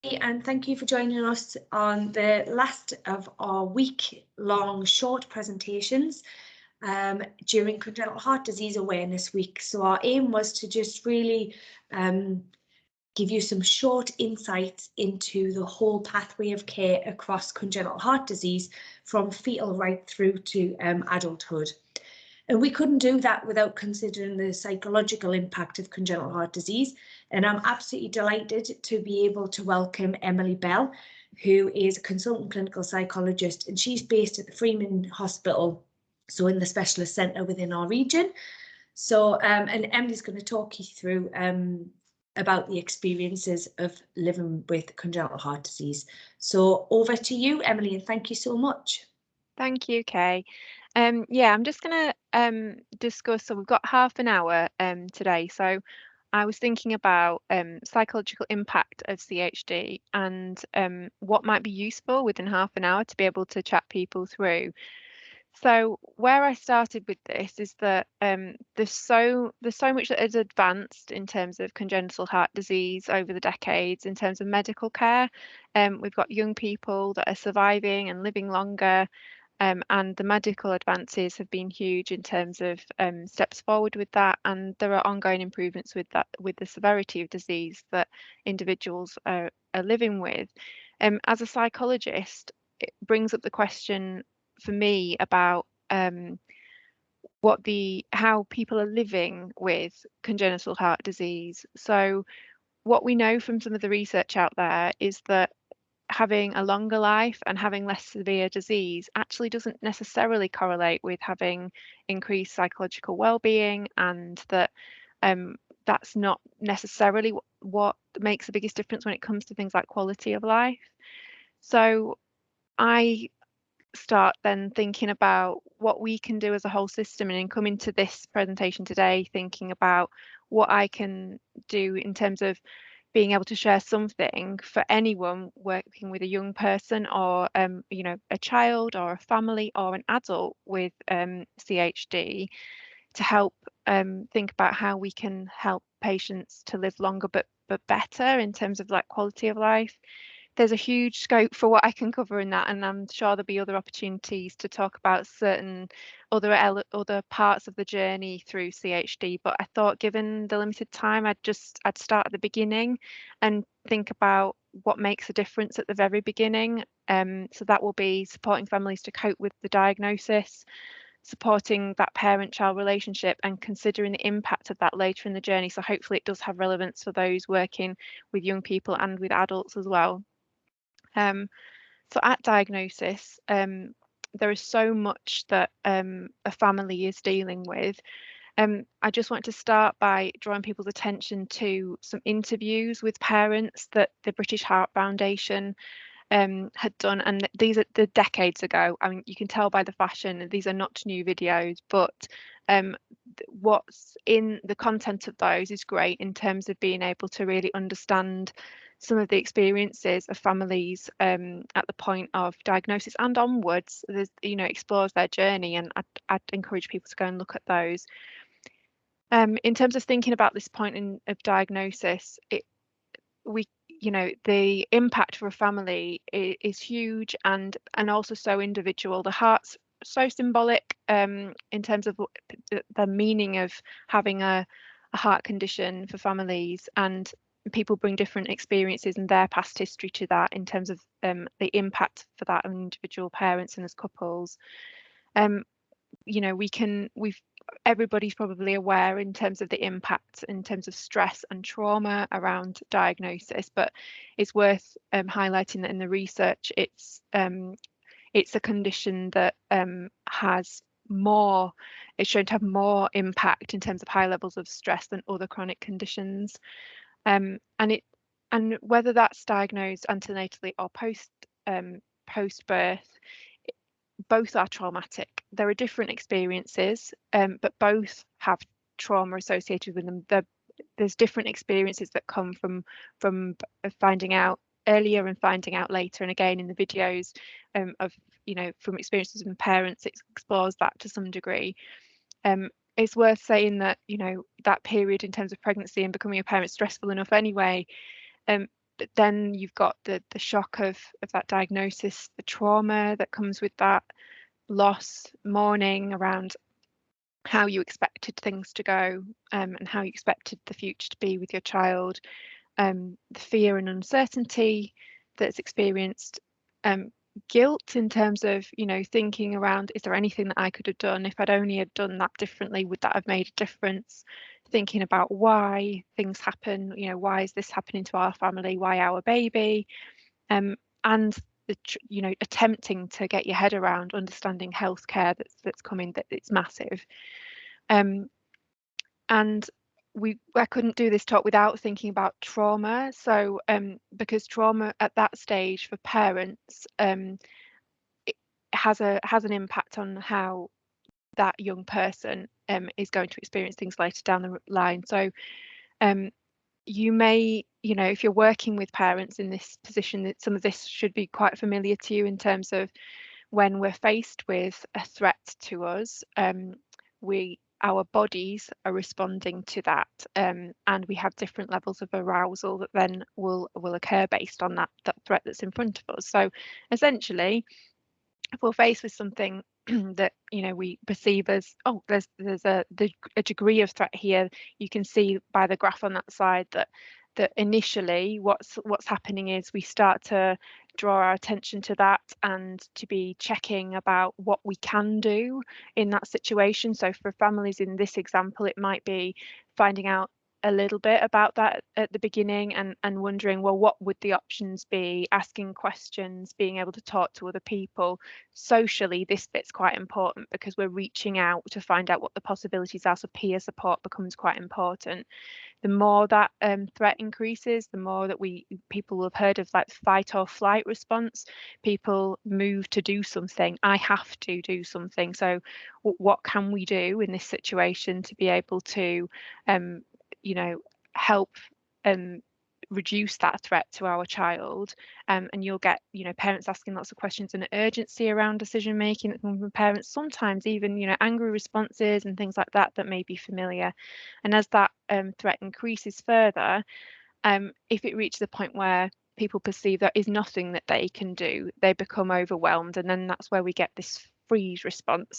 And thank you for joining us on the last of our week-long short presentations during Congenital Heart Disease Awareness Week. So our aim was to just really give you some short insights into the whole pathway of care across congenital heart disease from fetal right through to adulthood. And we couldn't do that without considering the psychological impact of congenital heart disease. And I'm absolutely delighted to be able to welcome Emily Bell, who is a consultant clinical psychologist, and she's based at the Freeman Hospital, so in the specialist centre within our region. So, and Emily's going to talk you through about the experiences of living with congenital heart disease. So over to you, Emily, and thank you so much. Thank you, Kay. Yeah, I'm just going to discuss, so we've got half an hour today. So I was thinking about psychological impact of CHD and what might be useful within half an hour to be able to chat people through. So where I started with this is that there's so much that has advanced in terms of congenital heart disease over the decades in terms of medical care. We've got young people that are surviving and living longer. And the medical advances have been huge in terms of steps forward with that, and there are ongoing improvements with that, with the severity of disease that individuals are living with. As a psychologist, it brings up the question for me about how people are living with congenital heart disease. So what we know from some of the research out there is that having a longer life and having less severe disease actually doesn't necessarily correlate with having increased psychological well-being, and that that's not necessarily what makes the biggest difference when it comes to things like quality of life. So I start then thinking about what we can do as a whole system, and in coming to this presentation today thinking about what I can do in terms of being able to share something for anyone working with a young person or a child or a family or an adult with CHD, to help think about how we can help patients to live longer but better in terms of like quality of life. There's a huge scope for what I can cover in that, and I'm sure there'll be other opportunities to talk about certain other parts of the journey through CHD. But I thought, given the limited time, I'd start at the beginning and think about what makes a difference at the very beginning. So that will be supporting families to cope with the diagnosis, supporting that parent-child relationship, and considering the impact of that later in the journey. So hopefully it does have relevance for those working with young people and with adults as well. So at diagnosis, there is so much that a family is dealing with. I just want to start by drawing people's attention to some interviews with parents that the British Heart Foundation had done, and these are the decades ago. I mean, you can tell by the fashion, these are not new videos, but what's in the content of those is great in terms of being able to really understand some of the experiences of families at the point of diagnosis and onwards. There's, explores their journey, and I'd encourage people to go and look at those. In terms of thinking about this point of diagnosis, the impact for a family is huge and also so individual. The heart's so symbolic in terms of the meaning of having a heart condition for families, and people bring different experiences and their past history to that in terms of the impact for that on individual parents and as couples. Everybody's probably aware in terms of the impact in terms of stress and trauma around diagnosis, but it's worth highlighting that in the research it's a condition that has more, it's shown to have more impact in terms of high levels of stress than other chronic conditions, and whether that's diagnosed antenatally or post birth, both are traumatic. There are different experiences, but both have trauma associated with them. There's different experiences that come from finding out earlier and finding out later. And again, in the videos from experiences with parents, it explores that to some degree. It's worth saying that that period in terms of pregnancy and becoming a parent is stressful enough anyway. but then you've got the shock of that diagnosis, the trauma that comes with that, loss, mourning around how you expected things to go, and how you expected the future to be with your child, the fear and uncertainty that's experienced, guilt in terms of, you know, thinking around, is there anything that I could have done? If I'd only had done that differently, would that have made a difference? Thinking about why things happen, you know, why is this happening to our family? Why our baby? And you know, attempting to get your head around understanding healthcare that's coming, that it's massive. And I couldn't do this talk without thinking about trauma. So because trauma at that stage for parents, it has an impact on how that young person is going to experience things later down the line. So you may, you know, if you're working with parents in this position, that some of this should be quite familiar to you in terms of when we're faced with a threat to us, our bodies are responding to that, and we have different levels of arousal that then will occur based on that threat that's in front of us. So essentially, if we're faced with something that, you know, we perceive as, oh, there's a degree of threat here, you can see by the graph on that side that initially what's happening is we start to draw our attention to that and to be checking about what we can do in that situation. So for families in this example, it might be finding out a little bit about that at the beginning and wondering, well, what would the options be, asking questions, being able to talk to other people. Socially, this bit's quite important because we're reaching out to find out what the possibilities are, so peer support becomes quite important. The more that threat increases, the more that people have heard of like fight or flight response. People move to do something. I have to do something. So what can we do in this situation to be able to you know, help reduce that threat to our child? And you'll get, you know, parents asking lots of questions and urgency around decision making that come from parents, sometimes even, you know, angry responses and things like that may be familiar. And as that threat increases further, if it reaches a point where people perceive there is nothing that they can do, they become overwhelmed, and then that's where we get this freeze response.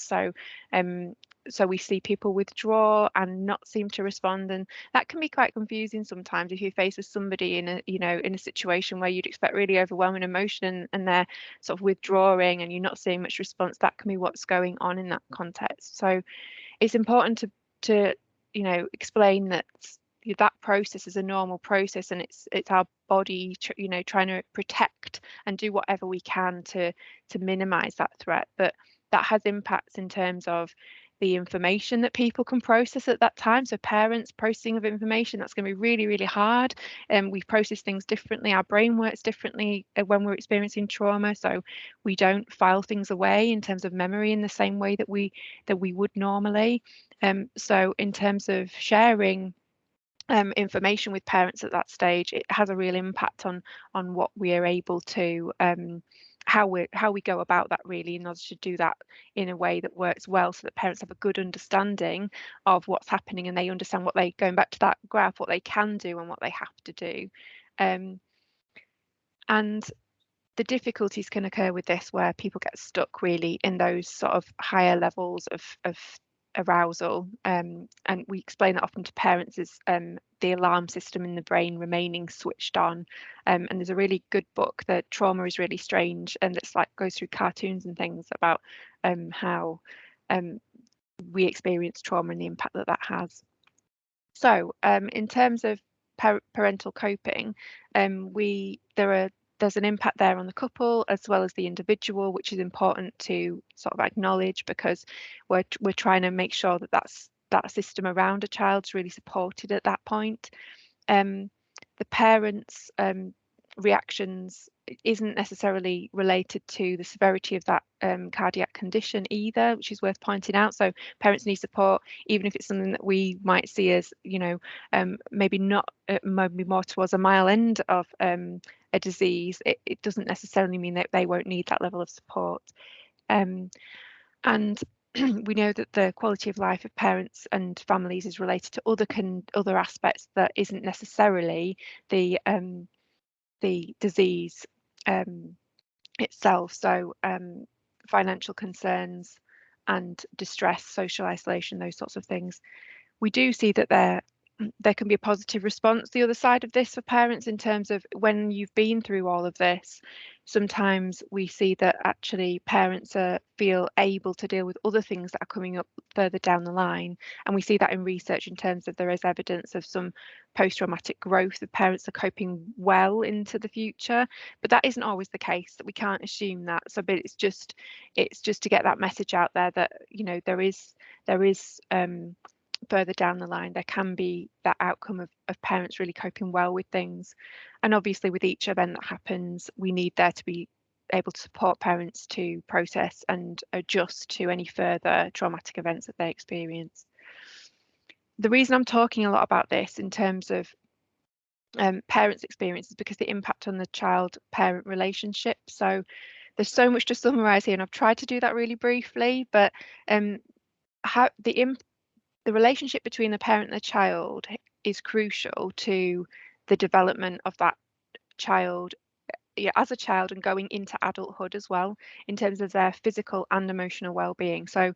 So we see people withdraw and not seem to respond, and that can be quite confusing sometimes if you're faced with somebody in a, you know, in a situation where you'd expect really overwhelming emotion and they're sort of withdrawing and you're not seeing much response. That can be what's going on in that context. So it's important to you know, explain that that process is a normal process, and it's our body, you know, trying to protect and do whatever we can to minimize that threat. But that has impacts in terms of the information that people can process at that time. So parents processing of information, that's going to be really, really hard. And we process things differently. Our brain works differently when we're experiencing trauma. So we don't file things away in terms of memory in the same way that we would normally. So in terms of sharing information with parents at that stage, it has a real impact on what we are able to how we go about that, really, in order to do that in a way that works well, so that parents have a good understanding of what's happening and they understand what they, going back to that graph, what they can do and what they have to do. And the difficulties can occur with this where people get stuck really in those sort of higher levels of arousal, and we explain that often to parents as the alarm system in the brain remaining switched on. And there's a really good book, that Trauma is Really Strange, and it's like goes through cartoons and things about how we experience trauma and the impact that has. So in terms of parental coping, there's an impact there on the couple as well as the individual, which is important to sort of acknowledge, because we're trying to make sure that that system around a child's really supported at that point. The parents' reactions isn't necessarily related to the severity of that cardiac condition either, which is worth pointing out. So parents need support, even if it's something that we might see as, you know, maybe not, maybe more towards a mild end of a disease. It doesn't necessarily mean that they won't need that level of support. And we know that the quality of life of parents and families is related to other aspects that isn't necessarily the the disease itself. So financial concerns and distress, social isolation, those sorts of things. We do see that there can be a positive response the other side of this for parents, in terms of when you've been through all of this, sometimes we see that actually parents feel able to deal with other things that are coming up further down the line. And we see that in research, in terms of there is evidence of some post-traumatic growth, of parents are coping well into the future, but that isn't always the case, that we can't assume that. So but it's just to get that message out there that, you know, there is further down the line, there can be that outcome of parents really coping well with things. And obviously with each event that happens, we need there to be able to support parents to process and adjust to any further traumatic events that they experience. The reason I'm talking a lot about this in terms of parents' experiences, because the impact on the child-parent relationship. So there's so much to summarise here, and I've tried to do that really briefly, but how the relationship between the parent and the child is crucial to the development of that child, as a child, and going into adulthood as well, in terms of their physical and emotional well-being. So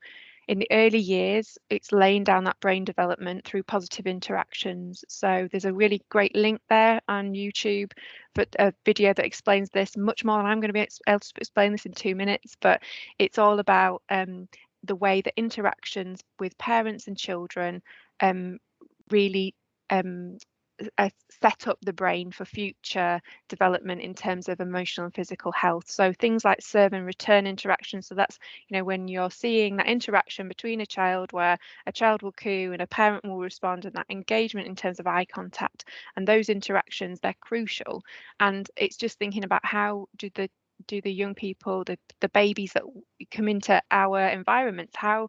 in the early years, it's laying down that brain development through positive interactions. So there's a really great link there on YouTube for a video that explains this much more than I'm going to be able to explain this in 2 minutes, but it's all about the way that interactions with parents and children really set up the brain for future development in terms of emotional and physical health. So things like serve and return interactions. So that's, you know, when you're seeing that interaction between a child where a child will coo and a parent will respond, and that engagement in terms of eye contact, and those interactions, they're crucial. And it's just thinking about how do the young people, the babies that come into our environments, how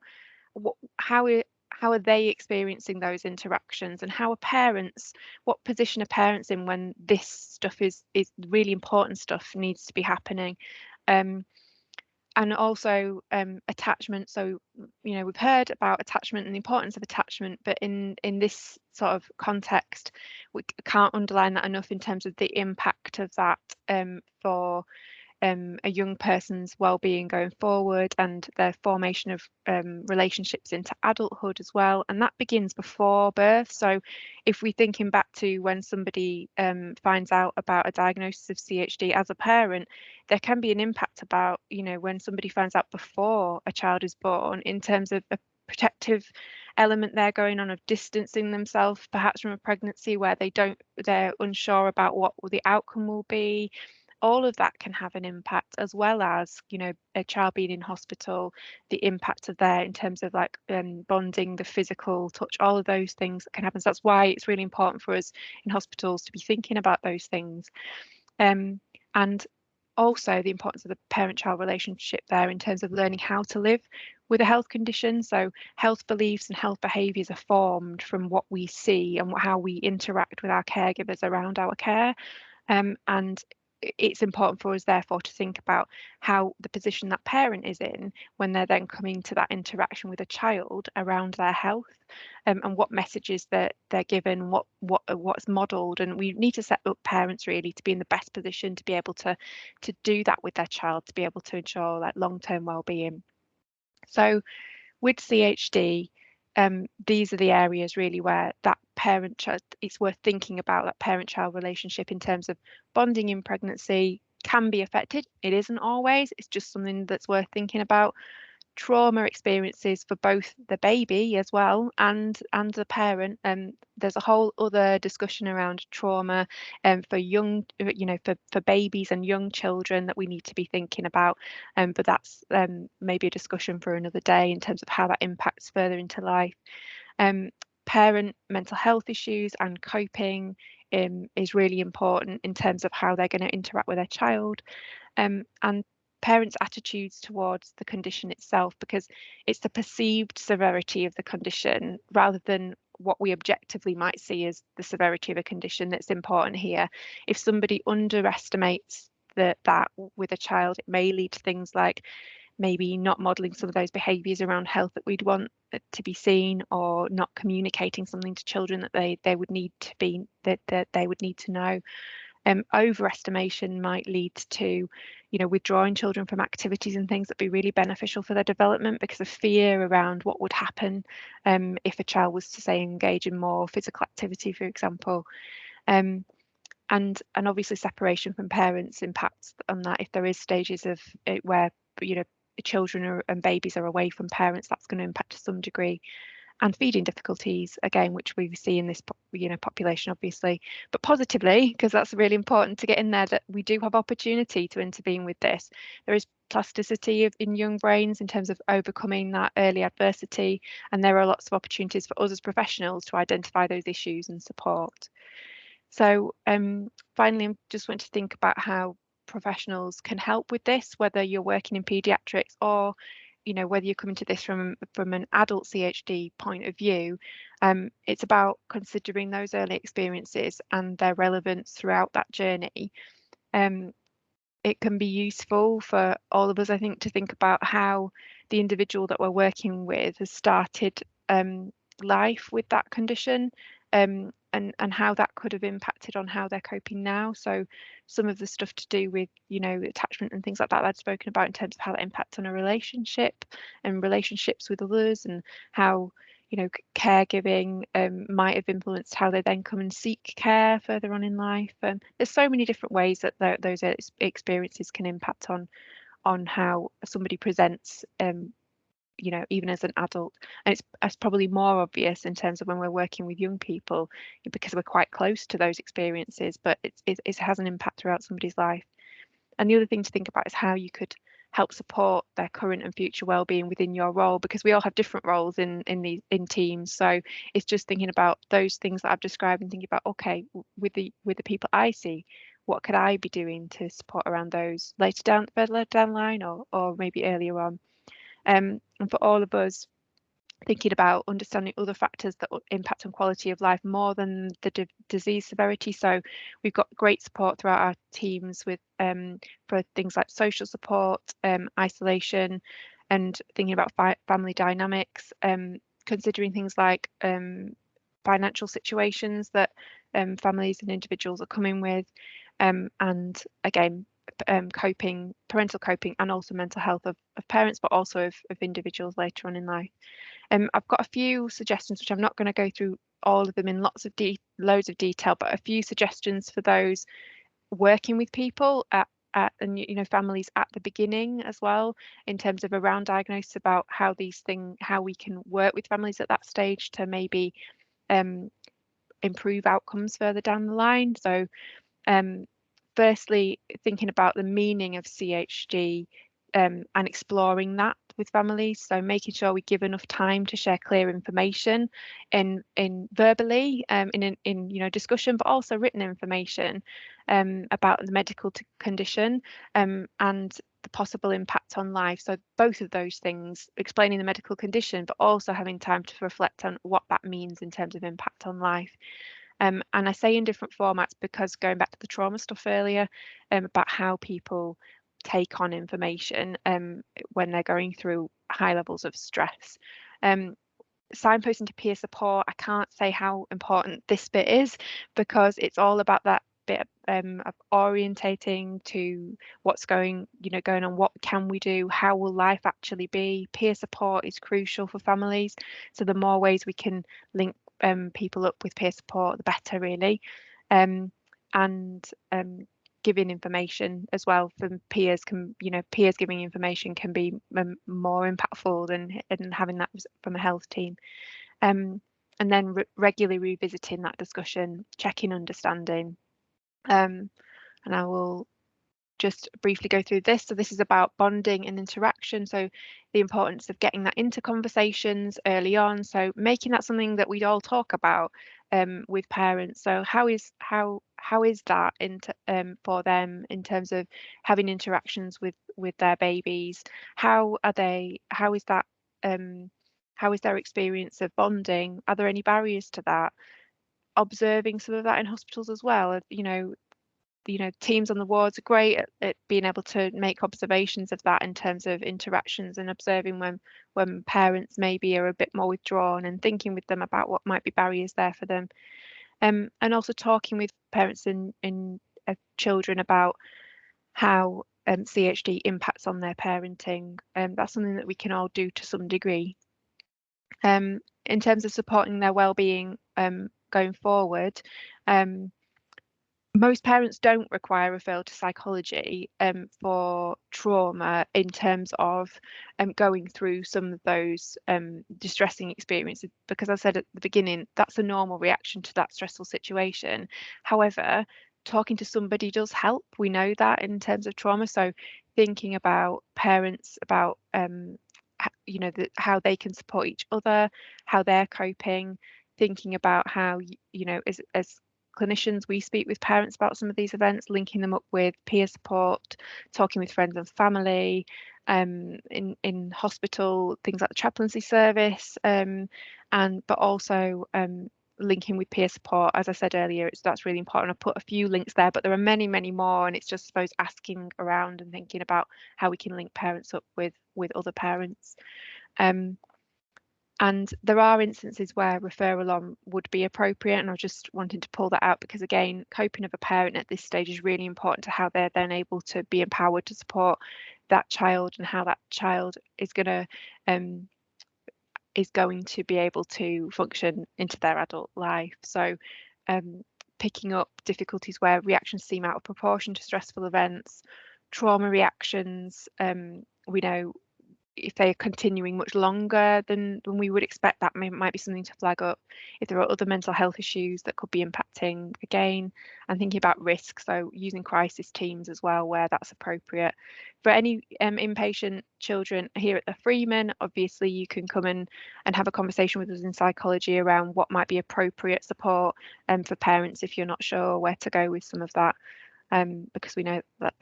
are they experiencing those interactions, and how are parents, what position are parents in when this stuff is really important stuff needs to be happening. And also attachment. So, you know, we've heard about attachment and the importance of attachment, but in this sort of context, we can't underline that enough in terms of the impact of that for a young person's well-being going forward, and their formation of relationships into adulthood as well. And that begins before birth. So if we're thinking back to when somebody finds out about a diagnosis of CHD as a parent, there can be an impact about, you know, when somebody finds out before a child is born, in terms of a protective element there going on, of distancing themselves perhaps from a pregnancy where they're unsure about what the outcome will be. All of that can have an impact, as well as, you know, a child being in hospital, the impact of there in terms of like bonding, the physical touch, all of those things that can happen. So that's why it's really important for us in hospitals to be thinking about those things. And also the importance of the parent-child relationship there, in terms of learning how to live with a health condition. So health beliefs and health behaviours are formed from what we see and how we interact with our caregivers around our care. And it's important for us, therefore, to think about how the position that parent is in when they're then coming to that interaction with a child around their health, and what messages they're given, what's modelled. And we need to set up parents really to be in the best position to be able to do that with their child, to be able to ensure like long-term well-being. So with CHD, these are the areas really where that parent-child, it's worth thinking about that parent-child relationship in terms of bonding in pregnancy can be affected. It isn't always, it's just something that's worth thinking about. Trauma experiences for both the baby as well and the parent. There's a whole other discussion around trauma for young, you know, for babies and young children that we need to be thinking about. But that's maybe a discussion for another day in terms of how that impacts further into life. Parent mental health issues and coping is really important in terms of how they're going to interact with their child. And parents' attitudes towards the condition itself, because it's the perceived severity of the condition rather than what we objectively might see as the severity of a condition that's important here. If somebody underestimates that with a child, it may lead to things like maybe not modelling some of those behaviours around health that we'd want to be seen, or not communicating something to children that they would need to be, that they would need to know. Overestimation might lead to, withdrawing children from activities and things that'd be really beneficial for their development because of fear around what would happen if a child was to, say, engage in more physical activity, for example. And obviously separation from parents impacts on that. If there is stages of it where children and babies are away from parents, that's going to impact to some degree. And feeding difficulties, again, which we see in this population, obviously, but positively, because that's really important to get in there, that we do have opportunity to intervene with this. There is plasticity in young brains in terms of overcoming that early adversity, and there are lots of opportunities for us as professionals to identify those issues and support. So finally, I just want to think about how professionals can help with this, whether you're working in paediatrics or whether you're coming to this from an adult CHD point of view. It's about considering those early experiences and their relevance throughout that journey. It can be useful for all of us, I think, to think about how the individual that we're working with has started life with that condition, and how that could have impacted on how they're coping now. So some of the stuff to do with attachment and things like that I'd spoken about in terms of how that impacts on a relationship and relationships with others, and how caregiving might have influenced how they then come and seek care further on in life. There's so many different ways that those experiences can impact on how somebody presents, even as an adult. And it's probably more obvious in terms of when we're working with young people, because we're quite close to those experiences, but it has an impact throughout somebody's life. And the other thing to think about is how you could help support their current and future well-being within your role, because we all have different roles in teams. So it's just thinking about those things that I've described and thinking about, okay, with the people I see, what could I be doing to support around those further down the line, or maybe earlier on. And for all of us, thinking about understanding other factors that will impact on quality of life more than the disease severity. So we've got great support throughout our teams with for things like social support, isolation, and thinking about family dynamics, considering things like financial situations that families and individuals are coming with, and again, parental coping, and also mental health of parents, but also of individuals later on in life. I've got a few suggestions, which I'm not going to go through all of them in loads of detail, but a few suggestions for those working with people and families at the beginning as well, in terms of around diagnosis, about how we can work with families at that stage to maybe improve outcomes further down the line. So firstly, thinking about the meaning of CHD and exploring that with families. So making sure we give enough time to share clear information in verbally, in discussion, but also written information about the medical condition and the possible impact on life. So both of those things, explaining the medical condition, but also having time to reflect on what that means in terms of impact on life. And I say in different formats because, going back to the trauma stuff earlier, about how people take on information when they're going through high levels of stress. Signposting to peer support, I can't say how important this bit is, because it's all about that bit of orientating to what's going on, what can we do, how will life actually be. Peer support is crucial for families, so the more ways we can link people up with peer support, the better, really. And giving information as well from peers peers giving information can be more impactful than having that from a health team. And then regularly revisiting that discussion, checking understanding. And I will just briefly go through this. So this is about bonding and interaction. So the importance of getting that into conversations early on. So making that something that we'd all talk about with parents. So how is that for them in terms of having interactions with their babies? How is their experience of bonding? Are there any barriers to that? Observing some of that in hospitals as well. Teams on the wards are great at being able to make observations of that in terms of interactions, and observing when parents maybe are a bit more withdrawn, and thinking with them about what might be barriers there for them. And also talking with parents in children about how CHD impacts on their parenting. That's something that we can all do to some degree. In terms of supporting their well-being going forward, most parents don't require referral to psychology for trauma in terms of going through some of those distressing experiences, because as I said at the beginning, that's a normal reaction to that stressful situation. However, talking to somebody does help. We know that in terms of trauma. So thinking about parents, about how they can support each other, how they're coping, thinking about how as clinicians, we speak with parents about some of these events, linking them up with peer support, talking with friends and family, in hospital, things like the chaplaincy service, but also linking with peer support. As I said earlier, that's really important. I put a few links there, but there are many, many more, and it's just, I suppose, asking around and thinking about how we can link parents up with other parents. And there are instances where referral on would be appropriate, and I just wanted to pull that out because, again, coping of a parent at this stage is really important to how they're then able to be empowered to support that child, and how that child is going to be able to function into their adult life. So picking up difficulties where reactions seem out of proportion to stressful events, trauma reactions, we know if they're continuing much longer than we would expect, that might be something to flag up. If there are other mental health issues that could be impacting, again, and thinking about risk, so using crisis teams as well where that's appropriate. For any inpatient children here at the Freeman, obviously you can come and have a conversation with us in psychology around what might be appropriate support for parents if you're not sure where to go with some of that, because we know that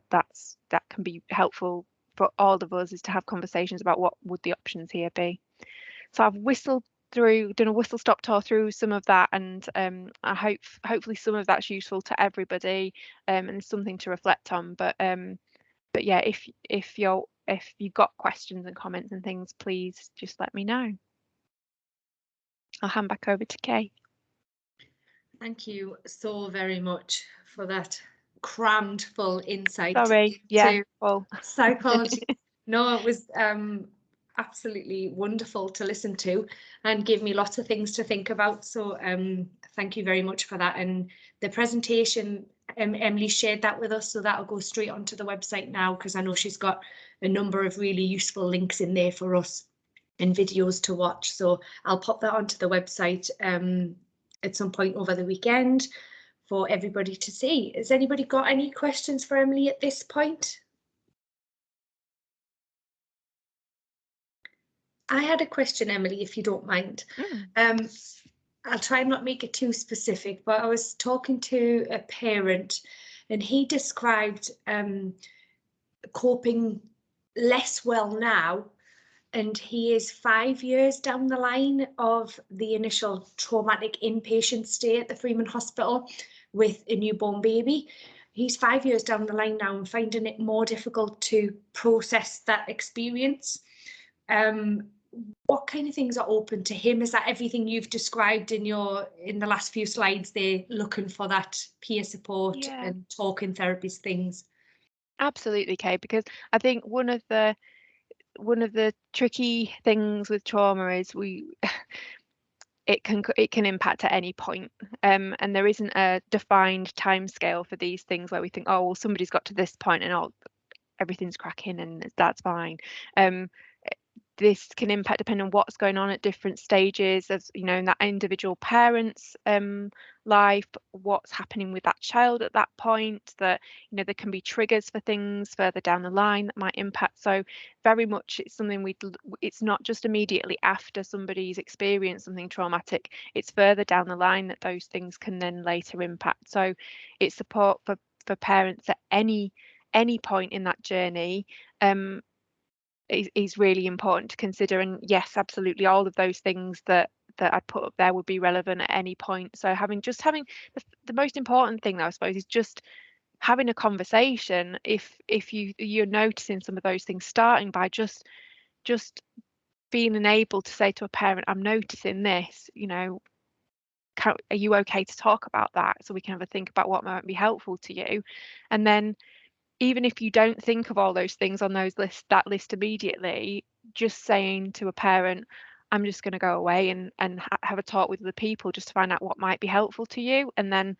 that can be helpful for all of us, is to have conversations about what would the options here be. So I've done a whistle stop tour through some of that, and I hopefully some of that's useful to everybody, and it's something to reflect on. But yeah, if you've got questions and comments and things, please just let me know. I'll hand back over to Kay. Thank you so very much for that crammed full insight. Sorry, yeah, full psychology. No, it was absolutely wonderful to listen to and gave me lots of things to think about. So thank you very much for that. And the presentation, Emily shared that with us, so that'll go straight onto the website now, because I know she's got a number of really useful links in there for us and videos to watch. So I'll pop that onto the website at some point over the weekend for everybody to see. Has anybody got any questions for Emily at this point? I had a question, Emily, if you don't mind. I'll try and not make it too specific, but I was talking to a parent and he described coping less well now, and he is 5 years down the line of the initial traumatic inpatient stay at the Freeman Hospital with a newborn baby. He's 5 years down the line now and finding it more difficult to process that experience. What kind of things are open to him? Is that everything you've described in the last few slides there, looking for that peer support and talking therapies things? Absolutely, Kay, because I think one of the tricky things with trauma is it can impact at any point, and there isn't a defined timescale for these things where we think, oh well, somebody's got to this point and everything's cracking and that's fine. This can impact depending on what's going on at different stages of, in that individual parent's life, what's happening with that child at that point, that, there can be triggers for things further down the line that might impact. So very much it's something it's not just immediately after somebody's experienced something traumatic, it's further down the line that those things can then later impact. So it's support for parents at any point in that journey is really important to consider. And yes, absolutely, all of those things that I'd put up there would be relevant at any point. So having the most important thing, though, I suppose, is just having a conversation. If you're noticing some of those things, starting by just being able to say to a parent, I'm noticing this, are you okay to talk about that, so we can have a think about what might be helpful to you. And then even if you don't think of all those things on that list immediately, just saying to a parent, I'm just going to go away and have a talk with other people just to find out what might be helpful to you, and then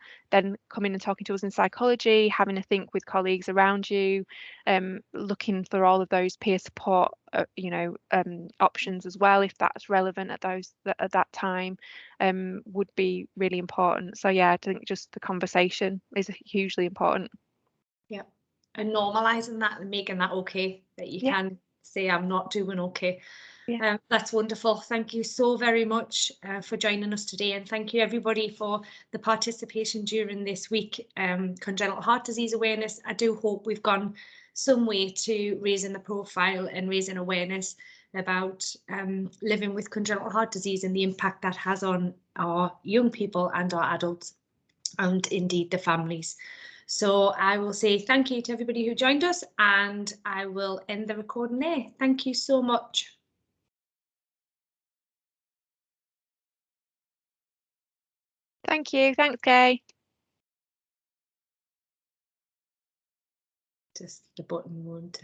coming and talking to us in psychology, having a think with colleagues around you, looking for all of those peer support options as well, if that's relevant at that time, would be really important. So yeah, I think just the conversation is hugely important. Yeah, and normalizing that and making that okay, that you can say I'm not doing okay. That's wonderful. Thank you so very much for joining us today, and thank you everybody for the participation during this week, Congenital Heart Disease Awareness. I do hope we've gone some way to raising the profile and raising awareness about living with congenital heart disease and the impact that has on our young people and our adults, and indeed the families. So I will say thank you to everybody who joined us, and I will end the recording there. Thank you so much. Thank you. Thanks, Kay. Just the button won't